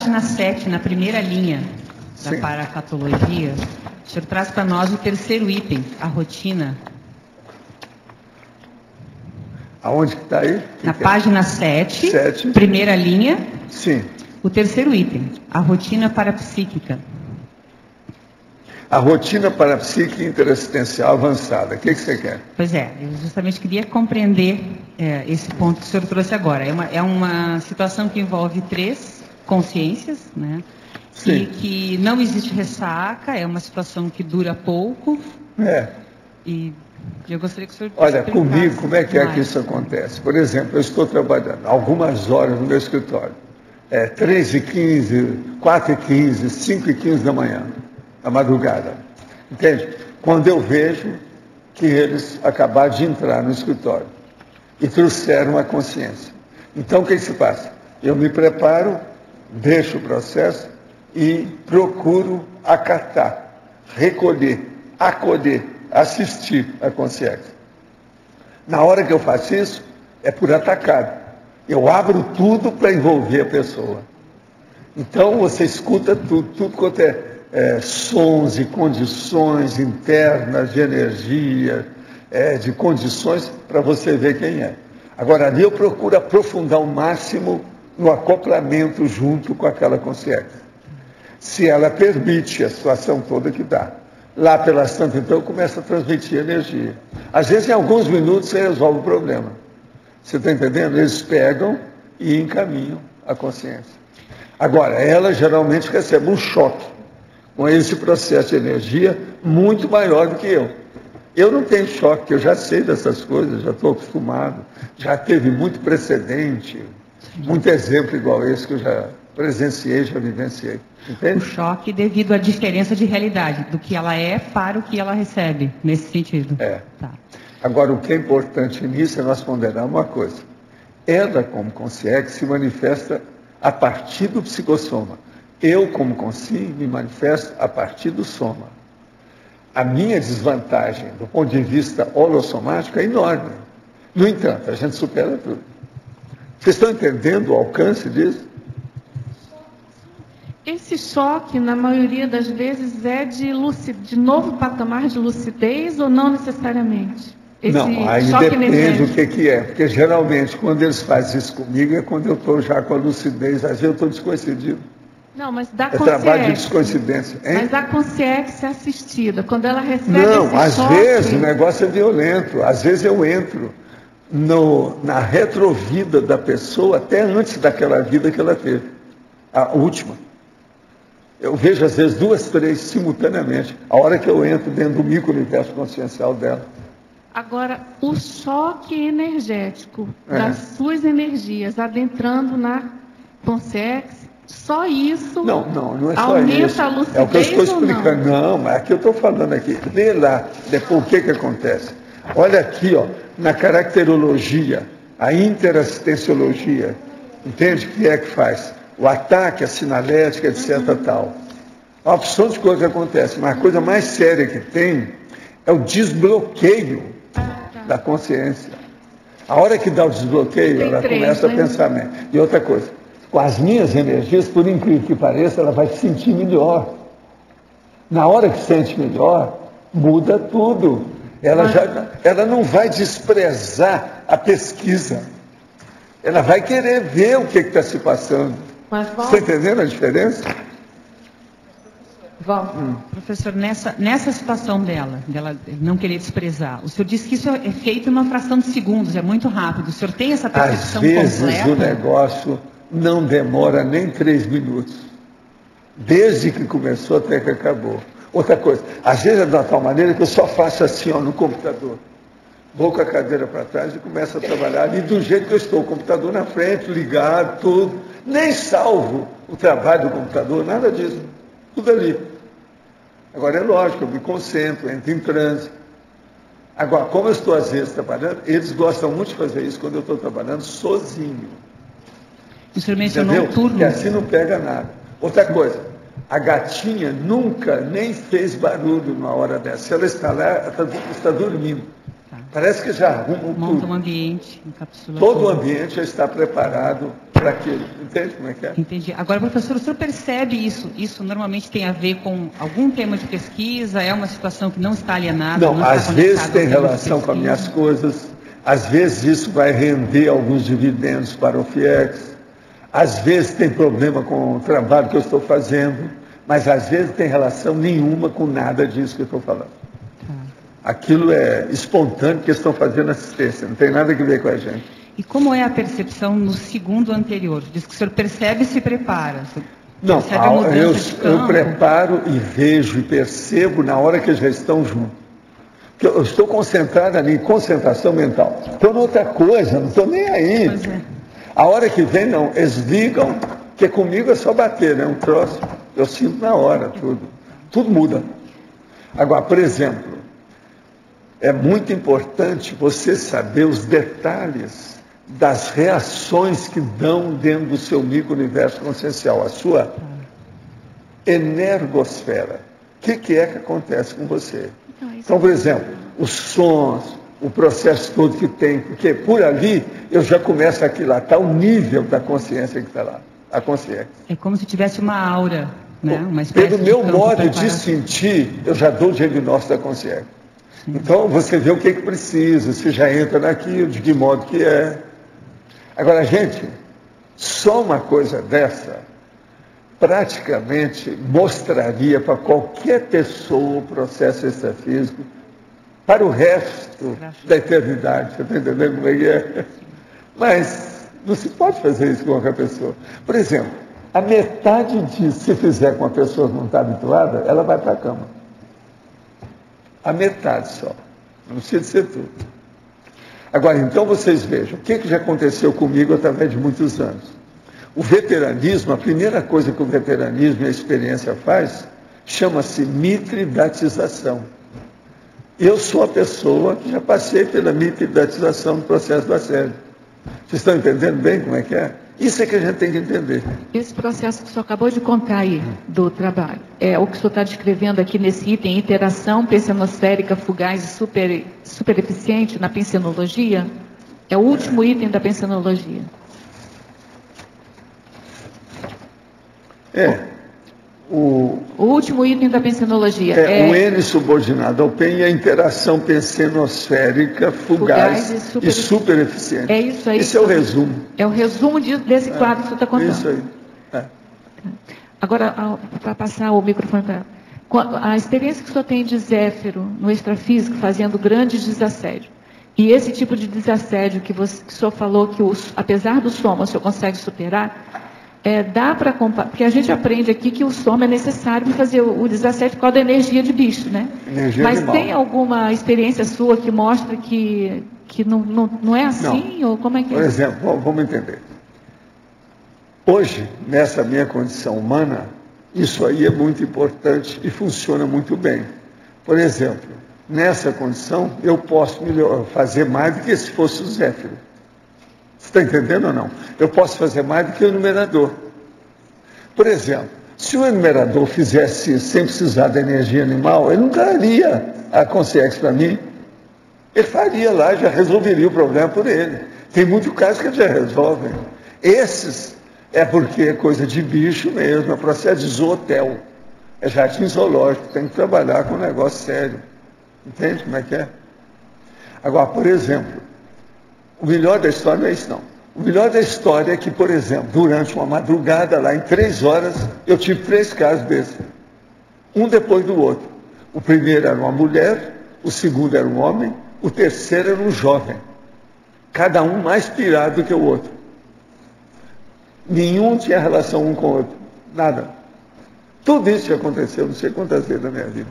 página 7, na primeira linha da Sim. parapatologia, o senhor traz para nós o terceiro item, a rotina. Aonde que está aí? Na página 7, Sete. primeira linha, Sim. o terceiro item, a rotina parapsíquica. A rotina parapsíquica interassistencial avançada. O que você quer? Pois é, eu justamente queria compreender esse ponto que o senhor trouxe agora. É uma situação que envolve 3 consciências, né? Sim. E que não existe ressaca, é uma situação que dura pouco. E eu gostaria que o senhor Olha, explicasse comigo, como é que mais. isso acontece? Por exemplo, eu estou trabalhando algumas horas no meu escritório. 3h15, 4h15, 5h15 da manhã, da madrugada. Entende? Quando eu vejo que eles acabaram de entrar no escritório e trouxeram a consciência. Então, o que se passa? Eu me preparo, deixo o processo e procuro acatar, recolher, acolher, assistir a consciência. Na hora que eu faço isso, é por atacado. Eu abro tudo para envolver a pessoa. Então, você escuta tudo quanto sons e condições internas de energia, de condições para você ver quem é. Agora, ali eu procuro aprofundar o máximo no acoplamento junto com aquela consciência. Se ela permite a situação toda que dá. Lá pela Santa, então, eu começo a transmitir energia. Às vezes, em alguns minutos, você resolve o problema. Você está entendendo? Eles pegam e encaminham a consciência. Agora, ela geralmente recebe um choque com esse processo de energia muito maior do que eu. Eu não tenho choque, porque eu já sei dessas coisas, já estou acostumado. Já teve muito precedente, muito exemplo igual esse que eu já presenciei, já vivenciei. Entende? O choque devido à diferença de realidade, do que ela é para o que ela recebe, nesse sentido. Tá. Agora, o que é importante nisso é nós ponderar uma coisa. Ela, como consciência, se manifesta a partir do psicossoma. Eu, como consciência, me manifesto a partir do soma. A minha desvantagem, do ponto de vista holossomático, é enorme. No entanto, a gente supera tudo. Vocês estão entendendo o alcance disso? Esse choque, na maioria das vezes, é de novo patamar de lucidez ou não necessariamente? Não, aí depende do que é. Porque geralmente, quando eles fazem isso comigo, é quando eu estou já com a lucidez. Às vezes eu estou descoincidido. Não, mas da consciência. É trabalho de descoincidência. Hein? Mas a consciência assistida, quando ela recebe não, esse às choque... vezes o negócio é violento. Às vezes eu entro na retrovida da pessoa até antes daquela vida que ela teve. A última. Eu vejo, às vezes, 2, 3 simultaneamente. A hora que eu entro dentro do micro-universo consciencial dela. Agora, o choque energético das suas energias adentrando na consciência, só isso não é só aumenta isso. A lucidez. É o que eu estou explicando. Não, mas aqui eu estou falando aqui. Lê lá, depois o que acontece. Olha aqui, ó, na caracterologia, a interassistenciologia, entende o que é que faz? O ataque, a sinalética, etc. tal. Uma opção de coisa que acontece, mas a coisa mais séria que tem é o desbloqueio da consciência. A hora que dá o desbloqueio, ela começa a pensar. E outra coisa, com as minhas energias, por incrível que pareça, ela vai se sentir melhor. Na hora que se sente melhor, muda tudo. Ela não vai desprezar a pesquisa. Ela vai querer ver o que está se passando. Você está entendendo a diferença? Professor, nessa situação dela não querer desprezar, o senhor disse que isso é feito em uma fração de segundos, é muito rápido. O senhor tem essa percepção completa? Às vezes o negócio não demora nem 3 minutos. Desde que começou até que acabou. Outra coisa, às vezes é de uma tal maneira que eu só faço assim, ó, no computador. Vou com a cadeira para trás e começo a trabalhar ali do jeito que eu estou, o computador na frente, ligado, tudo. Nem salvo o trabalho do computador, nada disso. Tudo ali. Agora, é lógico, eu me concentro, entro em transe. Agora, como eu estou às vezes trabalhando, eles gostam muito de fazer isso quando eu estou trabalhando sozinho. O senhor mencionou o turno. Porque assim não pega nada. Outra coisa, a gatinha nunca nem fez barulho numa hora dessa. Se ela está lá, ela está dormindo. Parece que já arruma tudo. Um ambiente encapsulado. Todo o ambiente já está preparado para aquilo. Entende como é que é? Entendi. Agora, professor, o senhor percebe isso? Isso normalmente tem a ver com algum tema de pesquisa? É uma situação que não está alienada? Não, às vezes tem relação com as minhas coisas. Às vezes isso vai render alguns dividendos para o FIEX. Às vezes tem problema com o trabalho que eu estou fazendo. Mas às vezes tem relação nenhuma com nada disso que eu estou falando. Aquilo é espontâneo que estão fazendo assistência. Não tem nada a ver com a gente. E como é a percepção no segundo anterior? Diz que o senhor percebe e se prepara. Não, eu preparo preparo e vejo e percebo na hora que eles já estão juntos. Porque eu estou concentrado ali em concentração mental. Estou noutra coisa, não estou nem aí. A hora que vem, não, eles ligam, que comigo é só bater, né? Um troço, eu sinto na hora, tudo. Tudo muda. Agora, por exemplo, é muito importante você saber os detalhes das reações que dão dentro do seu micro-universo consciencial, a sua energosfera. O que é que acontece com você? Então, por exemplo, os sons, o processo todo que tem, porque por ali eu já começo a aquilatar o nível da consciência que está lá, a consciência. É como se tivesse uma aura, né? Uma espécie Pelo meu modo de sentir, eu já dou o diagnóstico da consciência. Sim. Então, você vê o que precisa, se já entra naquilo, de que modo que é. Agora, gente, só uma coisa dessa praticamente mostraria para qualquer pessoa o processo extrafísico para o resto da eternidade. Você está entendendo como é que é? Mas não se pode fazer isso com qualquer pessoa. Por exemplo, a metade disso, se fizer com uma pessoa que não está habituada, ela vai para a cama. A metade só. Não precisa ser tudo. Agora, então vocês vejam, o que já aconteceu comigo através de muitos anos. O veteranismo, a primeira coisa que o veteranismo e a experiência faz, chama-se mitridatização. Eu sou a pessoa que já passei pela mitridatização do processo do assédio. Vocês estão entendendo bem como é que é? Isso é que a gente tem que entender. Esse processo que o senhor acabou de contar aí, do trabalho, é o que o senhor está descrevendo aqui nesse item, interação pensenosférica, fugaz e super eficiente na pensenologia? É o último item da pensenologia. O último item da pensenologia o N subordinado ao PEN e a interação pensenosférica, fugaz e super eficiente. É isso aí. Esse é o resumo. É o resumo desse quadro que você está contando. Isso aí. Agora, para passar o microfone para ela. A experiência que o senhor tem de Zéfiro no extrafísico, fazendo grandes desassédios, e esse tipo de desassédio que o senhor falou que, apesar do soma, o senhor consegue superar, dá para comparar, porque a gente aprende aqui que o soma é necessário para fazer o desassédio por causa da energia de bicho, né? Mas animal. Tem alguma experiência sua que mostra que não é assim? Não. Ou como é que Por exemplo, vamos entender. Hoje, nessa minha condição humana, isso aí é muito importante e funciona muito bem. Por exemplo, nessa condição, eu posso fazer mais do que se fosse o Zéfiro. Você está entendendo ou não? Eu posso fazer mais do que o enumerador. Por exemplo, se o enumerador fizesse isso sem precisar da energia animal, ele não daria a consciência para mim. Ele faria lá, já resolveria o problema por ele. Tem muitos casos que ele já resolve. Esses é porque é coisa de bicho mesmo, é processo de zootel. É jardim zoológico, tem que trabalhar com um negócio sério. Entende como é que é? Agora, por exemplo, o melhor da história não é isso, não. O melhor da história é que, por exemplo, durante uma madrugada, lá em 3 horas, eu tive 3 casos desses. Um depois do outro. O primeiro era uma mulher, o segundo era um homem, o terceiro era um jovem. Cada um mais pirado do que o outro. Nenhum tinha relação um com o outro. Nada. Tudo isso já aconteceu, não sei quantas vezes na minha vida.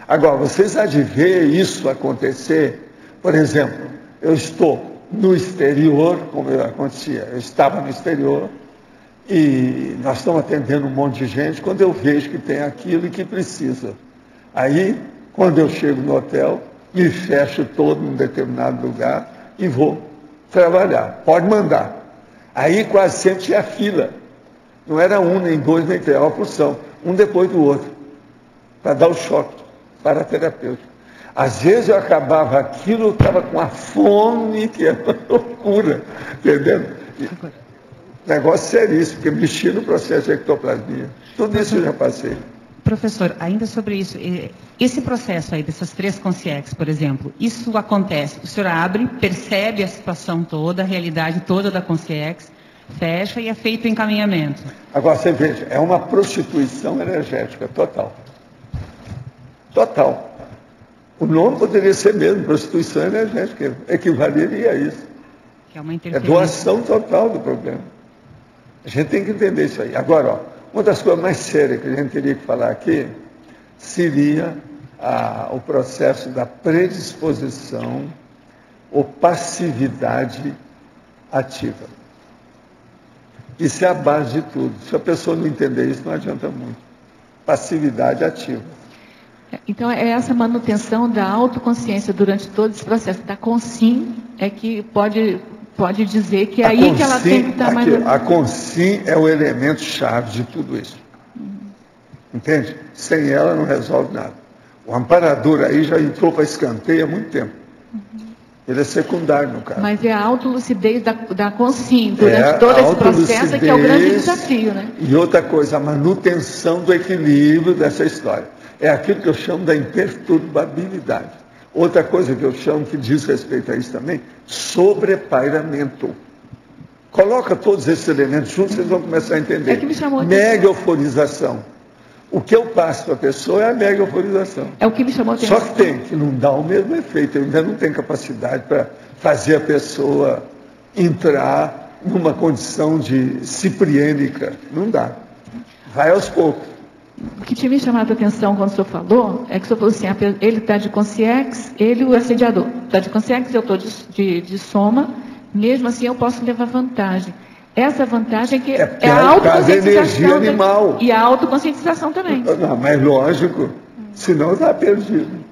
Agora, vocês há de ver isso acontecer, por exemplo, eu estou no exterior, como acontecia, eu estava no exterior e nós estamos atendendo um monte de gente, quando eu vejo que tem aquilo e que precisa. Aí, quando eu chego no hotel, me fecho todo num determinado lugar e vou trabalhar. Pode mandar. Aí quase sempre tinha fila. Não era um, nem dois, nem três, era uma porção, um depois do outro, para dar o choque para a terapeuta. Às vezes eu acabava aquilo, eu estava com a fome, que era uma loucura, entendendo? Negócio seríssimo, porque mexia no processo de ectoplasmia. Tudo isso eu já passei. Professor, ainda sobre isso, esse processo aí dessas 3 consciências, por exemplo, isso acontece, o senhor abre, percebe a situação toda, a realidade toda da consciência, fecha e é feito o encaminhamento. Agora, você veja, é uma prostituição energética total. Total. O nome poderia ser mesmo, prostituição energética, equivaleria a isso. Que é uma É interferência. doação total do problema. A gente tem que entender isso aí. Agora, ó, uma das coisas mais sérias que a gente teria que falar aqui seria o processo da predisposição ou passividade ativa. Isso é a base de tudo. Se a pessoa não entender isso, não adianta muito. Passividade ativa. Então, é essa manutenção da autoconsciência durante todo esse processo, da consim, é que pode dizer que é aí que ela tem que estar mais... A consim é o elemento-chave de tudo isso. Entende? Sem ela não resolve nada. O amparador aí já entrou para escanteio há muito tempo. Ele é secundário no caso. Mas é a autolucidez da consim durante todo esse processo que é o grande desafio, né? E outra coisa, a manutenção do equilíbrio dessa história. É aquilo que eu chamo da imperturbabilidade. Outra coisa que eu chamo, que diz respeito a isso também, sobrepairamento. Coloca todos esses elementos juntos, vocês vão começar a entender. É que me chamou mega euforização. O que eu passo para a pessoa é a mega euforização. É o que me chamou a atenção. Só que tem, que não dá o mesmo efeito. Eu ainda não tenho capacidade para fazer a pessoa entrar numa condição de cipriênica. Não dá. Vai aos poucos. O que tinha me chamado a atenção quando o senhor falou, é que o senhor falou assim, ele está de consciência, ele o assediador. Está de consciência, eu estou de soma, mesmo assim eu posso levar vantagem. Essa vantagem que é a autoconscientização animal. E a autoconscientização também. Não, mas lógico, senão está perdido.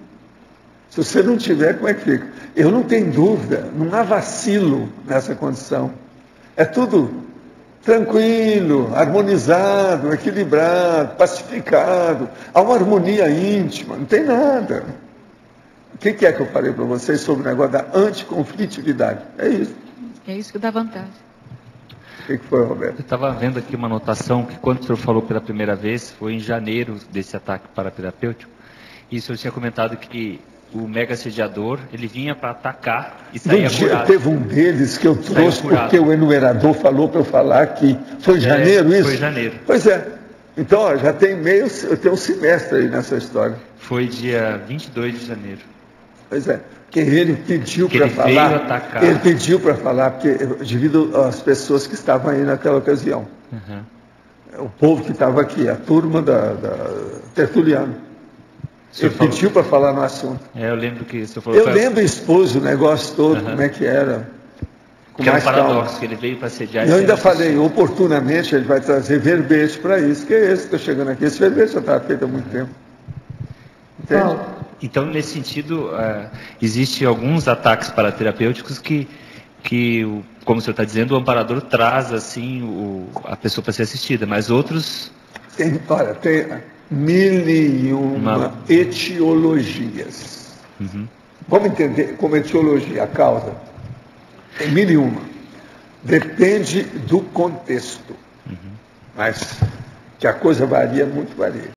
Se você não tiver, como é que fica? Eu não tenho dúvida, não há vacilo nessa condição. É tudo tranquilo, harmonizado, equilibrado, pacificado. Há uma harmonia íntima, não tem nada. O que é que eu falei para vocês sobre o negócio da anticonflitividade? É isso. É isso que dá vantagem. O que foi, Roberto? Eu estava vendo aqui uma anotação que quando o senhor falou pela primeira vez, foi em janeiro desse ataque paraterapêutico, e o senhor tinha comentado que o mega assediador, ele vinha para atacar e saía curado. Teve um deles que eu trouxe porque o enumerador falou para eu falar aqui. Foi em janeiro isso? Foi em janeiro. Pois é. Então, ó, já tem eu tenho um semestre aí nessa história. Foi dia 22 de janeiro. Pois é. Porque ele pediu para falar. Veio atacar. Ele pediu para falar, porque devido às pessoas que estavam aí naquela ocasião. O povo que estava aqui, a turma da Tertuliano. Ele pediu para falar no assunto. Eu lembro que o senhor falou. Eu lembro, expôs o negócio todo, como é que era. Que é um paradoxo, que ele veio para sediar. Eu ainda falei, oportunamente, ele vai trazer verbete para isso, que é esse que está chegando aqui. Esse verbete já estava feito há muito tempo. Entende? Então, nesse sentido, existem alguns ataques paraterapêuticos que como o senhor está dizendo, o amparador traz assim a pessoa para ser assistida, mas outros... Tem 1001 etiologias. Vamos entender como etiologia, a causa. Tem 1001. Depende do contexto. Mas que a coisa varia, muito varia.